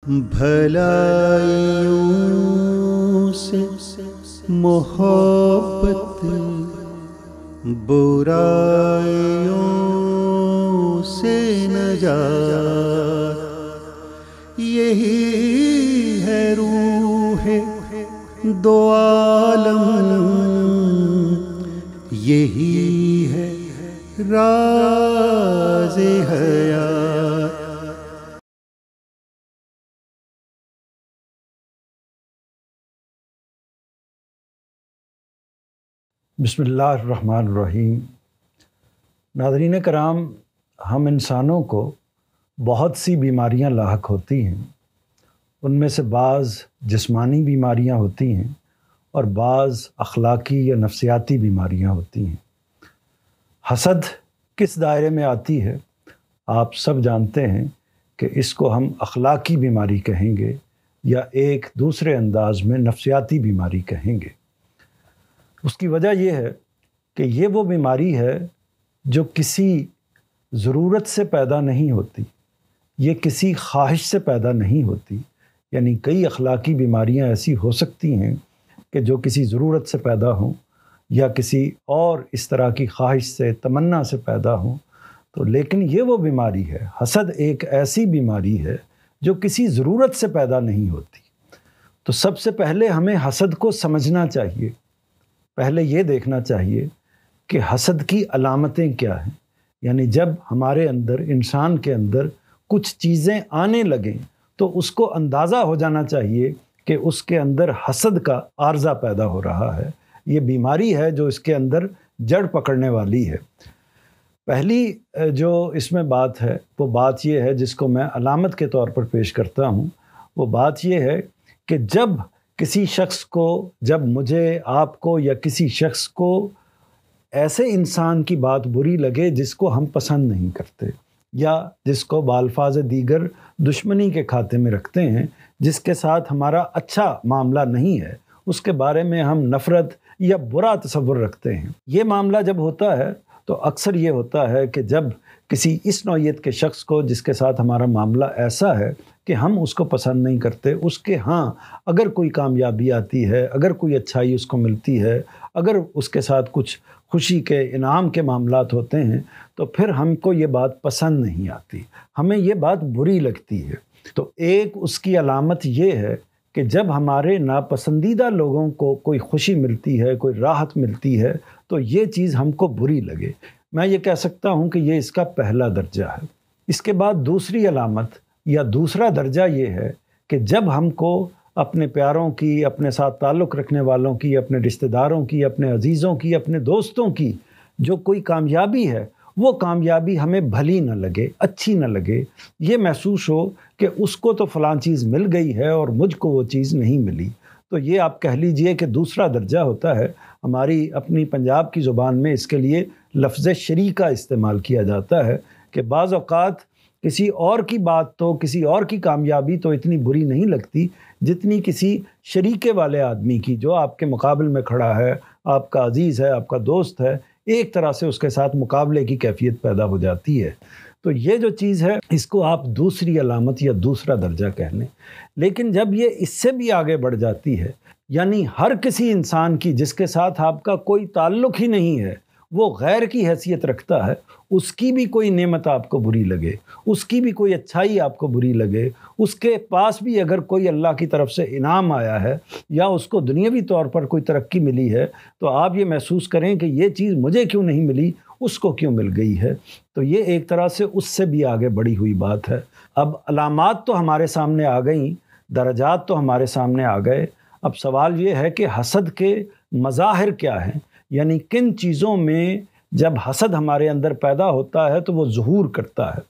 بھلائیوں سے محبت، برائیوں سے نجات، یہی ہے روح دو عالم، یہی ہے راز حیات۔ بسم اللہ الرحمن الرحیم۔ ناظرین کرام، ہم انسانوں کو بہت سی بیماریاں لاحق ہوتی ہیں۔ ان میں سے بعض جسمانی بیماریاں ہوتی ہیں اور بعض اخلاقی یا نفسیاتی بیماریاں ہوتی ہیں۔ حسد کس دائرے میں آتی ہے؟ آپ سب جانتے ہیں کہ اس کو ہم اخلاقی بیماری کہیں گے یا ایک دوسرے انداز میں نفسیاتی بیماری کہیں گے۔ اس کی وجہ یہ ہے کہ یہ وہ بیماری ہے جو کسی ضرورت سے پیدا نہیں ہوتی، یہ کسی خواہش سے پیدا نہیں ہوتی۔ یعنی کئی اخلاقی بیماریاں ایسی ہو سکتی ہیں کہ جو کسی ضرورت سے پیدا ہوں یا کسی اور اس طرح کی خواہش سے، تمنا سے پیدا ہوں، تو لیکن یہ وہ بیماری ہے، حسد ایک ایسی بیماری ہے جو کسی ضرورت سے پیدا نہیں ہوتی۔ تو سب سے پہلے ہمیں حسد کو سمجھنا چاہیے۔ پہلے یہ دیکھنا چاہیے کہ حسد کی علامتیں کیا ہیں۔ یعنی جب ہمارے اندر، انسان کے اندر کچھ چیزیں آنے لگیں تو اس کو اندازہ ہو جانا چاہیے کہ اس کے اندر حسد کا عارضہ پیدا ہو رہا ہے، یہ بیماری ہے جو اس کے اندر جڑ پکڑنے والی ہے۔ پہلی جو اس میں بات ہے وہ بات یہ ہے، جس کو میں علامت کے طور پر پیش کرتا ہوں، وہ بات یہ ہے کہ جب کسی شخص کو، جب مجھے، آپ کو یا کسی شخص کو ایسے انسان کی بات بری لگے جس کو ہم پسند نہیں کرتے یا جس کو بالفاظ دیگر دشمنی کے کھاتے میں رکھتے ہیں، جس کے ساتھ ہمارا اچھا معاملہ نہیں ہے، اس کے بارے میں ہم نفرت یا برا تصور رکھتے ہیں۔ یہ معاملہ جب ہوتا ہے تو اکثر یہ ہوتا ہے کہ جب کسی اس نوعیت کے شخص کو، جس کے ساتھ ہمارا معاملہ ایسا ہے کہ ہم اس کو پسند نہیں کرتے، اس کے ہاں اگر کوئی کامیابی آتی ہے، اگر کوئی اچھائی اس کو ملتی ہے، اگر اس کے ساتھ کچھ خوشی کے، انعام کے معاملات ہوتے ہیں، تو پھر ہم کو یہ بات پسند نہیں آتی، ہمیں یہ بات بری لگتی ہے۔ تو ایک اس کی علامت یہ ہے کہ جب ہمارے ناپسندیدہ لوگوں کو کوئی خوشی ملتی ہے، کوئی راحت ملتی ہے، تو یہ چیز ہم کو بری لگے۔ میں یہ کہہ سکتا ہوں کہ یہ اس کا پہلا درجہ ہے۔ اس کے بعد دوسری علامت یا دوسرا درجہ یہ ہے کہ جب ہم کو اپنے پیاروں کی، اپنے ساتھ تعلق رکھنے والوں کی، اپنے رشتہ داروں کی، اپنے عزیزوں کی، اپنے دوستوں کی جو کوئی کامیابی ہے، وہ کامیابی ہمیں بھلی نہ لگے، اچھی نہ لگے، یہ محسوس ہو کہ اس کو تو فلاں چیز مل گئی ہے اور مجھ کو وہ چیز نہیں ملی، تو یہ آپ کہہ لیجئے کہ دوسرا درجہ ہوتا ہے۔ ہماری اپنی پنجاب کی زبان میں اس کے لیے لفظ شریکہ استعمال کیا جاتا ہے کہ بعض اوقات کسی اور کی بات تو، کسی اور کی کامیابی تو اتنی بری نہیں لگتی جتنی کسی شریکے والے آدمی کی، جو آپ کے مقابل میں کھڑا ہے، آپ کا عزیز ہے، آپ کا دوست ہے، ایک طرح سے اس کے ساتھ مقابلے کی کیفیت پیدا ہو جاتی ہے۔ تو یہ جو چیز ہے، اس کو آپ دوسری علامت یا دوسرا درجہ کہہ لیں۔ لیکن جب یہ اس سے بھی آگے بڑھ جاتی ہے، یعنی ہر کسی انسان کی جس کے ساتھ آپ کا کوئی تعلق ہی نہیں ہے، وہ غیر کی حیثیت رکھتا ہے، اس کی بھی کوئی نعمت آپ کو بری لگے، اس کی بھی کوئی اچھائی آپ کو بری لگے، اس کے پاس بھی اگر کوئی اللہ کی طرف سے انعام آیا ہے یا اس کو دنیاوی طور پر کوئی ترقی ملی ہے، تو آپ یہ محسوس کریں کہ یہ چیز مجھے کیوں نہیں ملی، اس کو کیوں مل گئی ہے۔ تو یہ ایک طرح سے اس سے بھی آگے بڑھی ہوئی بات ہے۔ اب علامات تو ہمارے سامنے آ گئیں، درجات تو ہمارے سامنے آ گئے، اب سوال یہ ہے کہ حسد کے مظاہر کیا ہیں، یعنی کن چیزوں میں جب حسد ہمارے اندر پیدا ہوتا ہے تو وہ ظہور کرتا ہے۔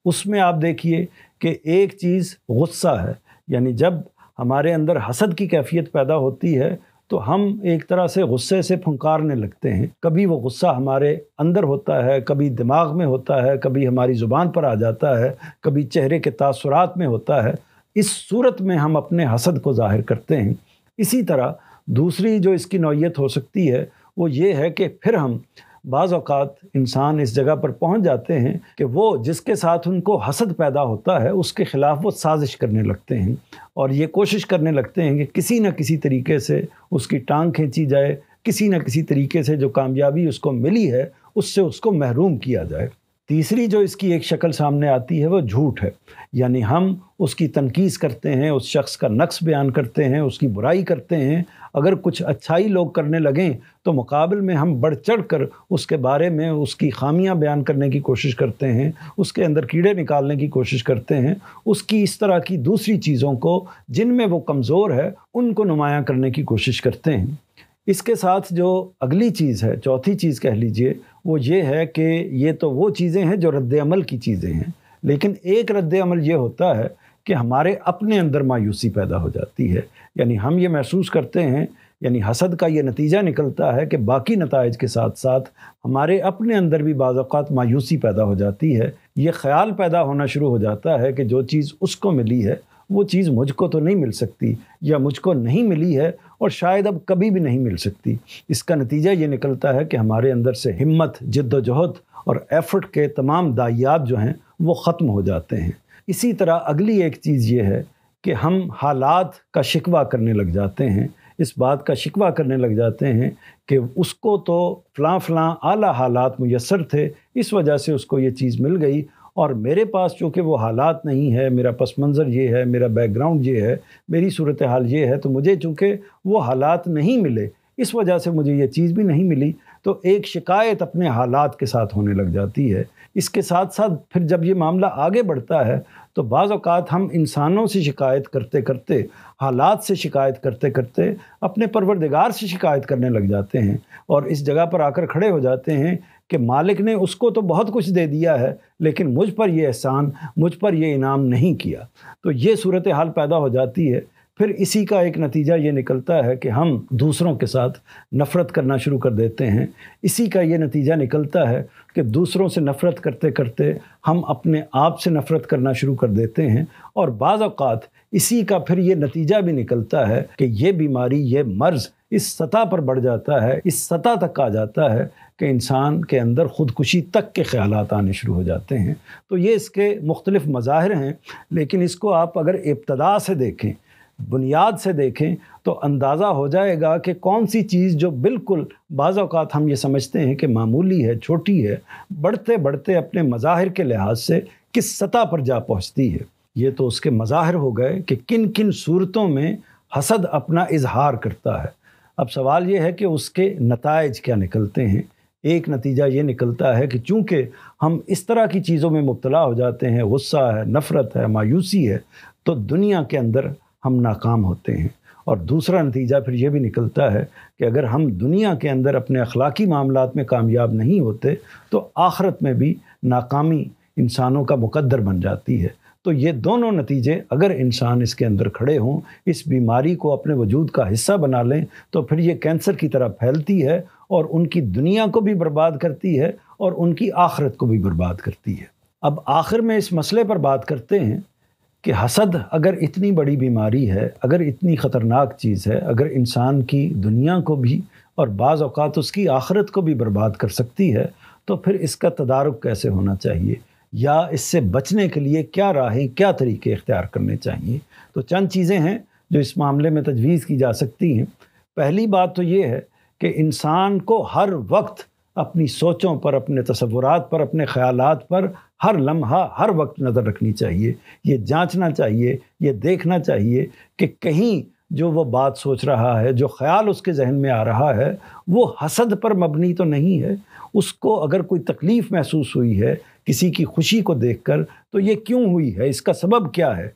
اس میں آپ دیکھیے کہ ایک چیز غصہ ہے، یعنی جب ہمارے اندر حسد کی کیفیت پیدا ہوتی ہے تو ہم ایک طرح سے غصے سے پھنکارنے لگتے ہیں۔ کبھی وہ غصہ ہمارے اندر ہوتا ہے، کبھی دماغ میں ہوتا ہے، کبھی ہماری زبان پر آ جاتا ہے، کبھی چہرے کے تاثرات میں ہوتا ہے۔ اس صورت میں ہم اپنے حسد کو ظاہر کرتے ہیں۔ اسی طرح دوسری جو اس کی نوعیت ہو سکتی ہے وہ یہ ہے کہ پھر ہم بعض اوقات انسان اس جگہ پر پہنچ جاتے ہیں کہ وہ جس کے ساتھ ان کو حسد پیدا ہوتا ہے اس کے خلاف وہ سازش کرنے لگتے ہیں اور یہ کوشش کرنے لگتے ہیں کہ کسی نہ کسی طریقے سے اس کی ٹانگ کھینچی جائے، کسی نہ کسی طریقے سے جو کامیابی اس کو ملی ہے اس سے اس کو محروم کیا جائے۔ تیسری جو اس کی ایک شکل سامنے آتی ہے وہ جھوٹ ہے، یعنی ہم اس کی تنقید کرتے ہیں، اس شخص کا نقص بیان کرتے ہیں، اس کی برائی کرتے ہیں۔ اگر کچھ اچھائی لوگ کرنے لگیں تو مقابل میں ہم بڑھ چڑھ کر اس کے بارے میں اس کی خامیاں بیان کرنے کی کوشش کرتے ہیں، اس کے اندر کیڑے نکالنے کی کوشش کرتے ہیں، اس کی اس طرح کی دوسری چیزوں کو جن میں وہ کمزور ہے ان کو نمایاں کرنے کی کوشش کرتے ہیں۔ اس کے ساتھ جو اگلی چیز ہے، چوتھی چیز کہہ لیجئے، وہ یہ ہے کہ یہ تو وہ چیزیں ہیں جو رد عمل کی چیزیں ہیں، لیکن ایک رد عمل یہ ہوتا ہے کہ ہمارے اپنے اندر مایوسی پیدا ہو جاتی ہے، یعنی ہم یہ محسوس کرتے ہیں، یعنی حسد کا یہ نتیجہ نکلتا ہے کہ باقی نتائج کے ساتھ ساتھ ہمارے اپنے اندر بھی بعض اوقات مایوسی پیدا ہو جاتی ہے۔ یہ خیال پیدا ہونا شروع ہو جاتا ہے کہ جو چیز اس کو ملی ہے وہ چیز مجھ کو تو نہیں مل سکتی، یا مجھ کو نہیں ملی ہے اور شاید اب کبھی بھی نہیں مل سکتی۔ اس کا نتیجہ یہ نکلتا ہے کہ ہمارے اندر سے ہمت، جد و جہد اور ایفرٹ کے تمام دائیات جو ہیں وہ ختم ہو جاتے ہیں۔ اسی طرح اگلی ایک چیز یہ ہے کہ ہم حالات کا شکوہ کرنے لگ جاتے ہیں، اس بات کا شکوہ کرنے لگ جاتے ہیں کہ اس کو تو فلاں فلاں اعلیٰ حالات میسر تھے، اس وجہ سے اس کو یہ چیز مل گئی، اور میرے پاس چونکہ وہ حالات نہیں ہے، میرا پس منظر یہ ہے، میرا بیک گراؤنڈ یہ ہے، میری صورتحال یہ ہے، تو مجھے چونکہ وہ حالات نہیں ملے اس وجہ سے مجھے یہ چیز بھی نہیں ملی، تو ایک شکایت اپنے حالات کے ساتھ ہونے لگ جاتی ہے۔ اس کے ساتھ ساتھ پھر جب یہ معاملہ آگے بڑھتا ہے تو بعض اوقات ہم انسانوں سے شکایت کرتے کرتے، حالات سے شکایت کرتے کرتے اپنے پروردگار سے شکایت کرنے لگ جاتے ہیں، اور اس جگہ پر آ کر کھڑے ہو جاتے ہیں کہ مالک نے اس کو تو بہت کچھ دے دیا ہے لیکن مجھ پر یہ احسان، مجھ پر یہ انعام نہیں کیا۔ تو یہ صورتحال پیدا ہو جاتی ہے۔ پھر اسی کا ایک نتیجہ یہ نکلتا ہے کہ ہم دوسروں کے ساتھ نفرت کرنا شروع کر دیتے ہیں۔ اسی کا یہ نتیجہ نکلتا ہے کہ دوسروں سے نفرت کرتے کرتے ہم اپنے آپ سے نفرت کرنا شروع کر دیتے ہیں، اور بعض اوقات اسی کا پھر یہ نتیجہ بھی نکلتا ہے کہ یہ بیماری، یہ مرض اس سطح پر بڑھ جاتا ہے، اس سطح تک آ جاتا ہے کہ انسان کے اندر خودکشی تک کے خیالات آنے شروع ہو جاتے ہیں۔ تو یہ اس کے مختلف مظاہر ہیں، لیکن اس کو آپ اگر ابتدا سے دیکھیں، بنیاد سے دیکھیں، تو اندازہ ہو جائے گا کہ کون سی چیز جو بالکل بعض اوقات ہم یہ سمجھتے ہیں کہ معمولی ہے، چھوٹی ہے، بڑھتے بڑھتے اپنے مظاہر کے لحاظ سے کس سطح پر جا پہنچتی ہے۔ یہ تو اس کے مظاہر ہو گئے کہ کن کن صورتوں میں حسد اپنا اظہار کرتا ہے۔ اب سوال یہ ہے کہ اس کے نتائج کیا نکلتے ہیں۔ ایک نتیجہ یہ نکلتا ہے کہ چونکہ ہم اس طرح کی چیزوں میں مبتلا ہو جاتے ہیں، غصہ ہے، نفرت ہے، مایوسی ہے، تو دنیا کے اندر ہم ناکام ہوتے ہیں۔ اور دوسرا نتیجہ پھر یہ بھی نکلتا ہے کہ اگر ہم دنیا کے اندر اپنے اخلاقی معاملات میں کامیاب نہیں ہوتے تو آخرت میں بھی ناکامی انسانوں کا مقدر بن جاتی ہے۔ تو یہ دونوں نتیجے اگر انسان اس کے اندر کھڑے ہوں، اس بیماری کو اپنے وجود کا حصہ بنا لیں، تو پھر یہ کینسر کی طرح پھیلتی ہے اور ان کی دنیا کو بھی برباد کرتی ہے اور ان کی آخرت کو بھی برباد کرتی ہے۔ اب آخر میں اس مسئلے پر بات کرتے ہیں کہ حسد اگر اتنی بڑی بیماری ہے، اگر اتنی خطرناک چیز ہے، اگر انسان کی دنیا کو بھی اور بعض اوقات اس کی آخرت کو بھی برباد کر سکتی ہے، تو پھر اس کا تدارک کیسے ہونا چاہیے، یا اس سے بچنے کے لیے کیا راہیں، کیا طریقے اختیار کرنے چاہیے۔ تو چند چیزیں ہیں جو اس معاملے میں تجویز کی جا سکتی ہیں۔ پہلی بات تو یہ ہے کہ انسان کو ہر وقت اپنی سوچوں پر، اپنے تصورات پر، اپنے خیالات پر ہر لمحہ، ہر وقت نظر رکھنی چاہیے۔ یہ جانچنا چاہیے، یہ دیکھنا چاہیے کہ کہیں جو وہ بات سوچ رہا ہے، جو خیال اس کے ذہن میں آ رہا ہے، وہ حسد پر مبنی تو نہیں ہے۔ اس کو اگر کوئی تکلیف محسوس ہوئی ہے کسی کی خوشی کو دیکھ کر، تو یہ کیوں ہوئی ہے، اس کا سبب کیا ہے۔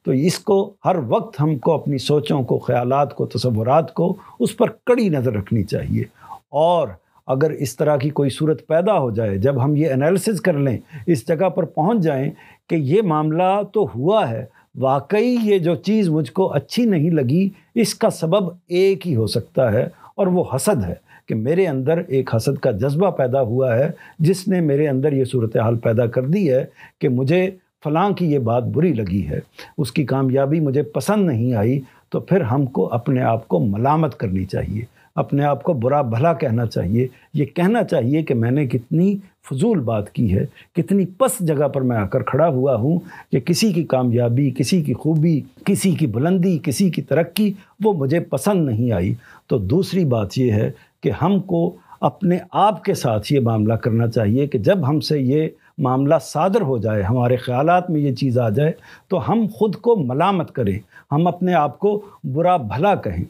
تو اس کو ہر وقت ہم کو اپنی سوچوں کو، خیالات کو، تصورات کو اس پر کڑی نظر رکھنی چاہیے۔ اور اگر اس طرح کی کوئی صورت پیدا ہو جائے، جب ہم یہ انالیسز کر لیں، اس جگہ پر پہنچ جائیں کہ یہ معاملہ تو ہوا ہے، واقعی یہ جو چیز مجھ کو اچھی نہیں لگی، اس کا سبب ایک ہی ہو سکتا ہے، اور وہ حسد ہے، کہ میرے اندر ایک حسد کا جذبہ پیدا ہوا ہے جس نے میرے اندر یہ صورتحال پیدا کر دی ہے کہ مجھے فلاں کی یہ بات بری لگی ہے، اس کی کامیابی مجھے پسند نہیں آئی۔ تو پھر ہم کو اپنے آپ کو ملامت کرنی چاہیے، اپنے آپ کو برا بھلا کہنا چاہیے، یہ کہنا چاہیے کہ میں نے کتنی فضول بات کی ہے، کتنی پست جگہ پر میں آ کر کھڑا ہوا ہوں کہ کسی کی کامیابی، کسی کی خوبی، کسی کی بلندی، کسی کی ترقی وہ مجھے پسند نہیں آئی۔ تو دوسری بات یہ ہے کہ ہم کو اپنے آپ کے ساتھ یہ معاملہ کرنا چاہیے کہ جب ہم سے یہ معاملہ صادر ہو جائے، ہمارے خیالات میں یہ چیز آ جائے، تو ہم خود کو ملامت کریں، ہم اپنے آپ کو برا بھلا کہیں۔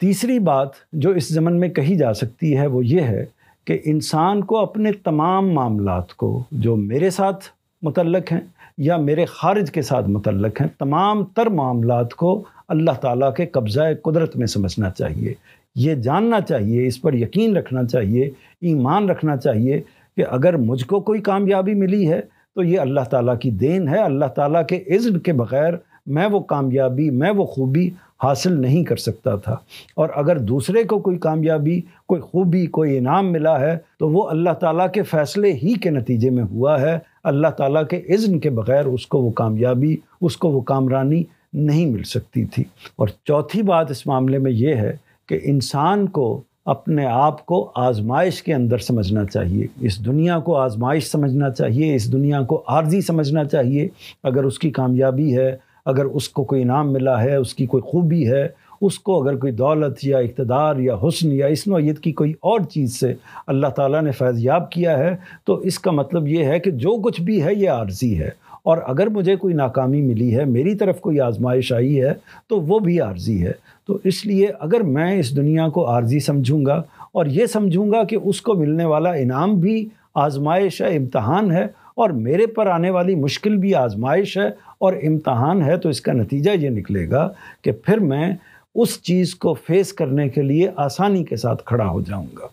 تیسری بات جو اس ضمن میں کہی جا سکتی ہے وہ یہ ہے کہ انسان کو اپنے تمام معاملات کو جو میرے ساتھ متعلق ہیں یا میرے خارج کے ساتھ متعلق ہیں، تمام تر معاملات کو اللہ تعالیٰ کے قبضہ قدرت میں سمجھنا چاہیے، یہ جاننا چاہیے، اس پر یقین رکھنا چاہیے، ایمان رکھنا چاہیے کہ اگر مجھ کو کوئی کامیابی ملی ہے تو یہ اللہ تعالیٰ کی دین ہے، اللہ تعالیٰ کے اذن کے بغیر میں وہ کامیابی، میں وہ خوبی حاصل نہیں کر سکتا تھا۔ اور اگر دوسرے کو کوئی کامیابی، کوئی خوبی، کوئی انعام ملا ہے تو وہ اللہ تعالیٰ کے فیصلے ہی کے نتیجے میں ہوا ہے، اللہ تعالیٰ کے اذن کے بغیر اس کو وہ کامیابی، اس کو وہ کامرانی نہیں مل سکتی تھی۔ اور چوتھی بات اس معاملے میں یہ ہے کہ انسان کو اپنے آپ کو آزمائش کے اندر سمجھنا چاہیے، اس دنیا کو آزمائش سمجھنا چاہیے، اس دنیا کو عارضی سمجھنا چاہیے۔ اگر اس کی کامیابی ہے، اگر اس کو کوئی انعام ملا ہے، اس کی کوئی خوبی ہے، اس کو اگر کوئی دولت یا اقتدار یا حسن یا اس نوعیت کی کوئی اور چیز سے اللہ تعالیٰ نے فیض یاب کیا ہے، تو اس کا مطلب یہ ہے کہ جو کچھ بھی ہے یہ عارضی ہے، اور اگر مجھے کوئی ناکامی ملی ہے، میری طرف کوئی آزمائش آئی ہے تو وہ بھی عارضی ہے۔ تو اس لیے اگر میں اس دنیا کو عارضی سمجھوں گا اور یہ سمجھوں گا کہ اس کو ملنے والا انعام بھی آزمائش ہے، امتحان ہے، اور میرے پر آنے والی مشکل بھی آزمائش ہے اور امتحان ہے، تو اس کا نتیجہ یہ نکلے گا کہ پھر میں اس چیز کو فیس کرنے کے لیے آسانی کے ساتھ کھڑا ہو جاؤں گا۔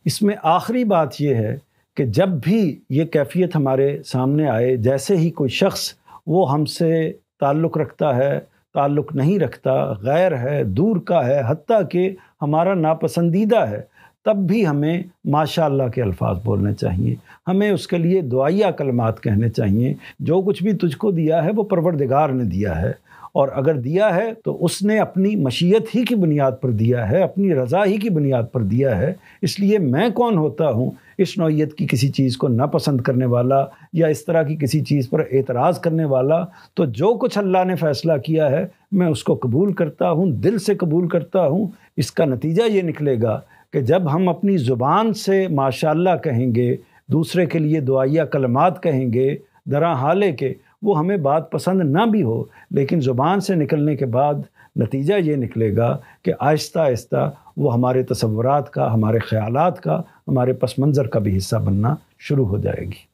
اس میں آخری بات یہ ہے کہ جب بھی یہ کیفیت ہمارے سامنے آئے، جیسے ہی کوئی شخص وہ ہم سے تعلق رکھتا ہے، تعلق نہیں رکھتا، غیر ہے، دور کا ہے، حتیٰ کہ ہمارا ناپسندیدہ ہے، تب بھی ہمیں ماشاء اللہ کے الفاظ بولنے چاہیے، ہمیں اس کے لیے دعائیہ کلمات کہنے چاہیے۔ جو کچھ بھی تجھ کو دیا ہے وہ پروردگار نے دیا ہے، اور اگر دیا ہے تو اس نے اپنی مشیت ہی کی بنیاد پر دیا ہے، اپنی رضا ہی کی بنیاد پر دیا ہے۔ اس لیے میں کون ہوتا ہوں اس نوعیت کی کسی چیز کو ناپسند کرنے والا یا اس طرح کی کسی چیز پر اعتراض کرنے والا؟ تو جو کچھ اللہ نے فیصلہ کیا ہے میں اس کو قبول کرتا ہوں، دل سے قبول کرتا ہوں۔ اس کا نتیجہ یہ نکلے گا کہ جب ہم اپنی زبان سے ماشاءاللہ کہیں گے، دوسرے کے لیے دعائیہ کلمات کہیں گے، درا حالے کے وہ ہمیں بات پسند نہ بھی ہو، لیکن زبان سے نکلنے کے بعد نتیجہ یہ نکلے گا کہ آہستہ آہستہ وہ ہمارے تصورات کا، ہمارے خیالات کا، ہمارے پس منظر کا بھی حصہ بننا شروع ہو جائے گی۔